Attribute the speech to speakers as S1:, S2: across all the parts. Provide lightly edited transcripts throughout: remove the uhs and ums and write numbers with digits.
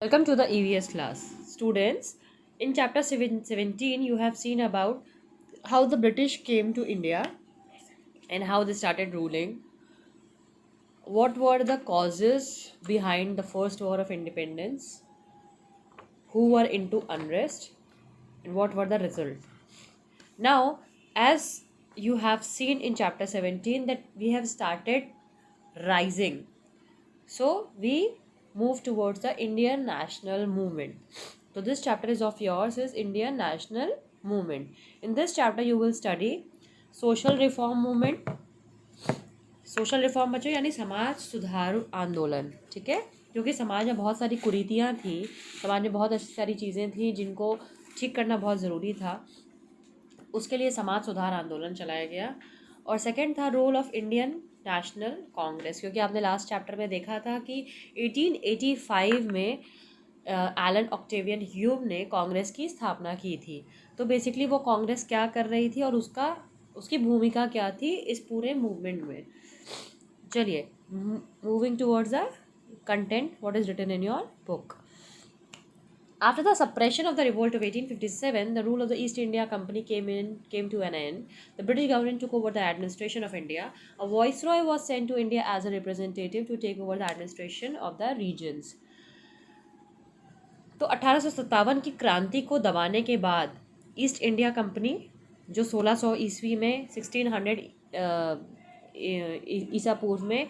S1: Welcome to the EVS class. Students, in chapter 17, you have seen about how the British came to India and how they started ruling. What were the causes behind the first war of independence? Who were into unrest? And what were the results? Now, as you have seen in chapter 17, that we have started rising. So we move towards the Indian national movement. So this chapter is of yours is Indian national movement. In this chapter you will study social reform movement. Social reform बच्चों यानी समाज सुधार आंदोलन, ठीक है। क्योंकि समाज में बहुत सारी कुरीतियाँ थी, समाज में बहुत अच्छी सारी चीज़ें थी जिनको ठीक करना बहुत ज़रूरी था। उसके लिए समाज सुधार आंदोलन चलाया गया। और सेकंड था रोल ऑफ इंडियन नेशनल कांग्रेस, क्योंकि आपने लास्ट चैप्टर में देखा था कि 1885 में एलन ऑक्टेवियन ह्यूम ने कांग्रेस की स्थापना की थी। तो बेसिकली वो कांग्रेस क्या कर रही थी और उसकी भूमिका क्या थी इस पूरे मूवमेंट में। चलिए, moving towards the content what is written in your book. After the suppression of the revolt of 1857, the rule of the East India Company came to an end. The British government took over the administration of India. A viceroy was sent to India as a representative to take over the administration of the regions. तो 1857 की क्रांति को दबाने के बाद east India company, जो 1600 ईस्वी में 1600 ईसा पूर्व में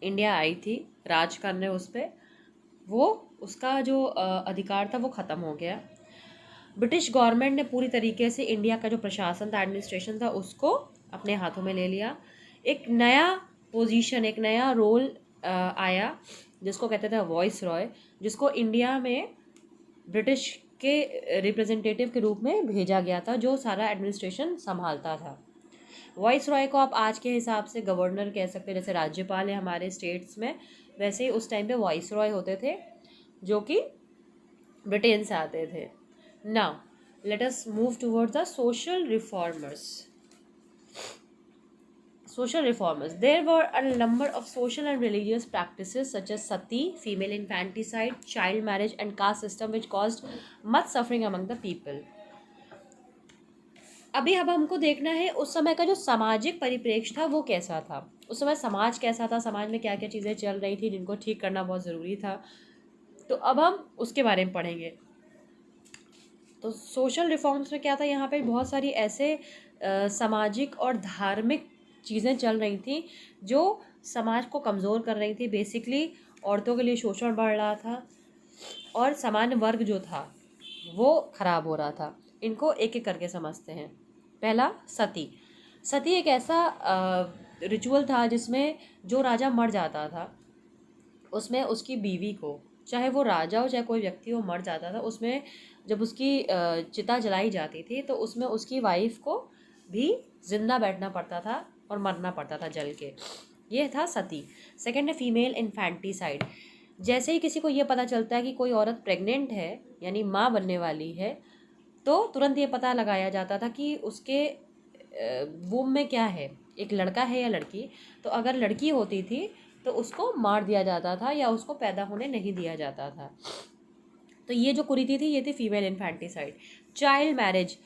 S1: इंडिया आई थी राज करने उस पर, वो उसका जो अधिकार था वो ख़त्म हो गया। ब्रिटिश गवर्नमेंट ने पूरी तरीके से इंडिया का जो प्रशासन था, एडमिनिस्ट्रेशन था, उसको अपने हाथों में ले लिया। एक नया पोजीशन, एक नया रोल आया जिसको कहते थे वॉइस रॉय, जिसको इंडिया में ब्रिटिश के रिप्रेजेंटेटिव के रूप में भेजा गया था, जो सारा एडमिनिस्ट्रेशन संभालता था। वॉइस रॉय को आप आज के हिसाब से गवर्नर कह सकते हैं, जैसे राज्यपाल है हमारे स्टेट्स में, वैसे ही उस टाइम पे वॉइस रॉय होते थे जो कि ब्रिटेन से आते थे। Now let us move towards the social reformers. Social reformers. There were a number of social and religious practices such as sati, female infanticide, child marriage, and caste system which caused much suffering among the people. अभी अब हमको देखना है उस समय का जो सामाजिक परिप्रेक्ष्य था वो कैसा था, उस समय समाज कैसा था, समाज में क्या क्या चीज़ें चल रही थी जिनको ठीक करना बहुत ज़रूरी था। तो अब हम उसके बारे में पढ़ेंगे। तो सोशल रिफॉर्म्स में क्या था, यहाँ पे बहुत सारी ऐसे सामाजिक और धार्मिक चीज़ें चल रही थी जो समाज को कमज़ोर कर रही थी। बेसिकली औरतों के लिए शोषण बढ़ रहा था और सामान्य वर्ग जो था वो ख़राब हो रहा था। इनको एक एक करके समझते हैं। पहला, सती। सती एक ऐसा रिचुअल था जिसमें जो राजा मर जाता था उसमें उसकी बीवी को, चाहे वो राजा हो चाहे कोई व्यक्ति हो, मर जाता था, उसमें जब उसकी चिता जलाई जाती थी तो उसमें उसकी वाइफ को भी जिंदा बैठना पड़ता था और मरना पड़ता था जल के। ये था सती। सेकंड है फीमेल इन्फेंटिसाइड। जैसे ही किसी को ये पता चलता है कि कोई औरत प्रेग्नेंट है यानी माँ बनने वाली है, तो तुरंत ये पता लगाया जाता था कि उसके वूम में क्या है, एक लड़का है या लड़की। तो अगर लड़की होती थी तो उसको मार दिया जाता था या उसको पैदा होने नहीं दिया जाता था। तो ये जो कुरीति थी ये थी फीमेल इन्फेंटिसाइड। Child marriage.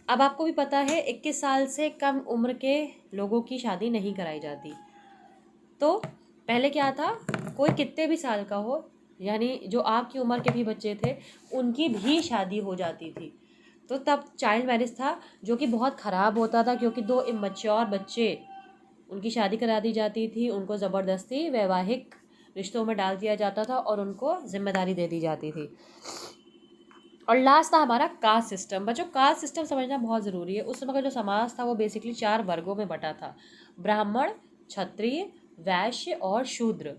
S1: अब आपको भी पता है 21 साल से कम उम्र के लोगों की शादी नहीं कराई जाती। तो पहले क्या था, कोई कितने भी साल का हो, यानी जो आपकी उम्र के भी बच्चे थे उनकी भी शादी हो जाती थी। तो तब चाइल्ड मैरिज था जो कि बहुत ख़राब होता था, क्योंकि दो इमैच्योर बच्चे उनकी शादी करा दी जाती थी, उनको ज़बरदस्ती वैवाहिक रिश्तों में डाल दिया जाता था और उनको जिम्मेदारी दे दी जाती थी। और लास्ट था हमारा कास्ट सिस्टम। बच्चों, कास्ट सिस्टम समझना बहुत ज़रूरी है। उस समय का जो समाज था वो बेसिकली 4 वर्गों में बटा था: ब्राह्मण, क्षत्रिय, वैश्य और शूद्र।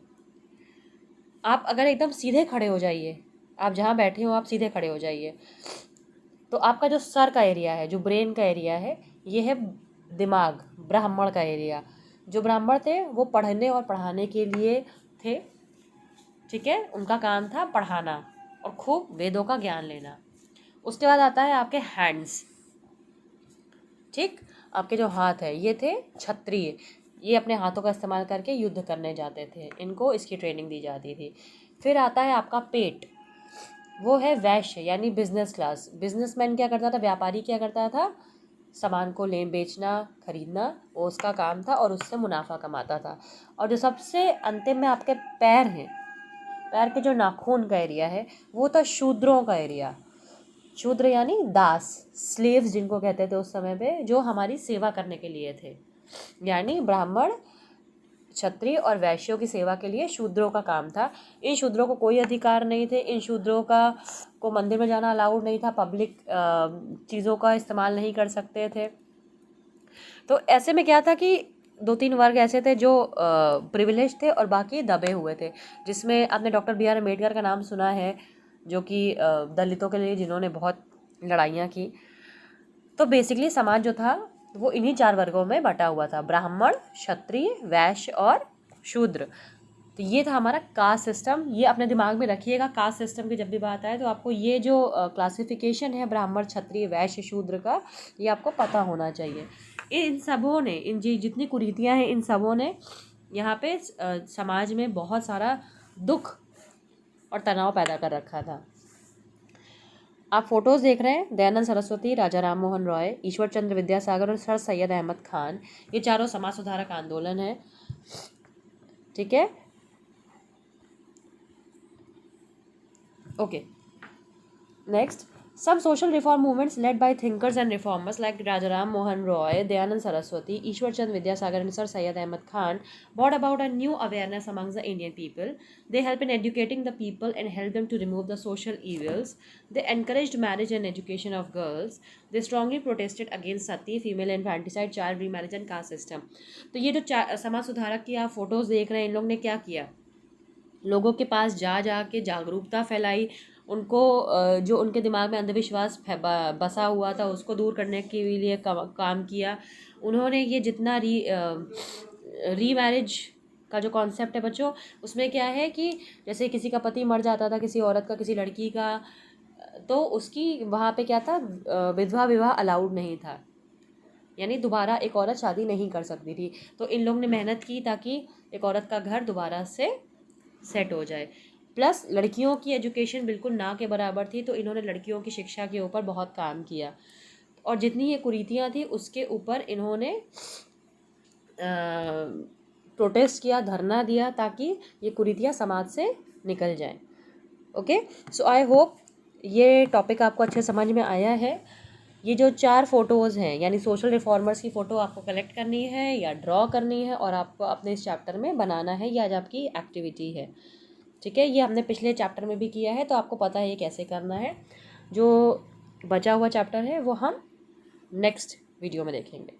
S1: आप अगर एकदम सीधे खड़े हो जाइए, आप जहाँ बैठे हो आप सीधे खड़े हो जाइए, तो आपका जो सर का एरिया है, जो ब्रेन का एरिया है, ये है दिमाग, ब्राह्मण का एरिया। जो ब्राह्मण थे वो पढ़ने और पढ़ाने के लिए थे, ठीक है, उनका काम था पढ़ाना और खूब वेदों का ज्ञान लेना। उसके बाद आता है आपके हैंड्स, ठीक, आपके जो हाथ है ये थे क्षत्रिय। ये अपने हाथों का इस्तेमाल करके युद्ध करने जाते थे, इनको इसकी ट्रेनिंग दी जाती थी। फिर आता है आपका पेट, वो है वैश्य यानी बिजनेस क्लास। बिजनेसमैन क्या करता था, व्यापारी क्या करता था, सामान को ले बेचना खरीदना वो उसका काम था और उससे मुनाफा कमाता था। और जो सबसे अंतिम में आपके पैर हैं, पैर के जो नाखून का एरिया है वो था शूद्रों का एरिया। शूद्र यानी दास, स्लेव्स जिनको कहते थे उस समय पे, जो हमारी सेवा करने के लिए थे। यानी ब्राह्मण, क्षत्रिय और वैश्यों की सेवा के लिए शूद्रों का काम था। इन शूद्रों को कोई अधिकार नहीं थे, इन शूद्रों को मंदिर में जाना अलाउड नहीं था, पब्लिक चीज़ों का इस्तेमाल नहीं कर सकते थे। तो ऐसे में क्या था कि 2-3 वर्ग ऐसे थे जो प्रिविलेज थे और बाकी दबे हुए थे, जिसमें आपने डॉक्टर बी आर अम्बेडकर का नाम सुना है, जो कि दलितों के लिए जिन्होंने बहुत लड़ाइयाँ की। तो बेसिकली समाज जो था वो इन्हीं 4 वर्गों में बटा हुआ था, ब्राह्मण, क्षत्रिय, वैश्य और शूद्र। तो ये था हमारा कास्ट सिस्टम। ये अपने दिमाग में रखिएगा, कास्ट सिस्टम की जब भी बात आए तो आपको ये जो क्लासिफिकेशन है ब्राह्मण, क्षत्रिय, वैश्य, शूद्र का, ये आपको पता होना चाहिए। इन सबों ने, इन जितनी कुरीतियाँ हैं, इन सबों ने यहाँ पे समाज में बहुत सारा दुख और तनाव पैदा कर रखा था। आप फोटोज़ देख रहे हैं, दयानंद सरस्वती, राजा राम मोहन रॉय, ईश्वर चंद्र विद्यासागर और सर सैयद अहमद खान, ये चारों समाज सुधारक आंदोलन है। ठीक है, okay. Next, some social reform movements led by thinkers and reformers like Rajaram Mohan Roy, Dayanand Saraswati, Ishwar Chand Vidyasagar and Sir Syed Ahmad Khan brought about a new awareness amongst the Indian people. They helped in educating the people and helped them to remove the social evils. They encouraged marriage and education of girls. They strongly protested against sati, female infanticide, child remarriage and caste system. तो ये जो समाज सुधारक की आप photos देख रहे हैं, इन लोग ने क्या किया, लोगों के पास जा जा के जागरूकता फैलाई, उनको जो उनके दिमाग में अंधविश्वास बसा हुआ था उसको दूर करने के लिए काम किया। उन्होंने ये जितना री मैरिज का जो कॉन्सेप्ट है बच्चों, उसमें क्या है कि जैसे किसी का पति मर जाता था, किसी औरत का, किसी लड़की का, तो उसकी वहाँ पे क्या था, विधवा विवाह अलाउड नहीं था, यानी दोबारा एक औरत शादी नहीं कर सकती थी। तो इन लोग ने मेहनत की ताकि एक औरत का घर दोबारा से सेट हो जाए। प्लस लड़कियों की एजुकेशन बिल्कुल ना के बराबर थी, तो इन्होंने लड़कियों की शिक्षा के ऊपर बहुत काम किया। और जितनी ये कुरीतियाँ थी उसके ऊपर इन्होंने प्रोटेस्ट किया, धरना दिया, ताकि ये कुरीतियाँ समाज से निकल जाएं। ओके, सो आई होप ये टॉपिक आपको अच्छे समझ में आया है। ये जो 4 फोटोज़ हैं, यानी सोशल रिफॉर्मर्स की फ़ोटो आपको कलेक्ट करनी है या ड्रॉ करनी है और आपको अपने इस चैप्टर में बनाना है, ये आज आपकी एक्टिविटी है। ठीक है, ये हमने पिछले चैप्टर में भी किया है, तो आपको पता है ये कैसे करना है। जो बचा हुआ चैप्टर है वो हम नेक्स्ट वीडियो में देखेंगे।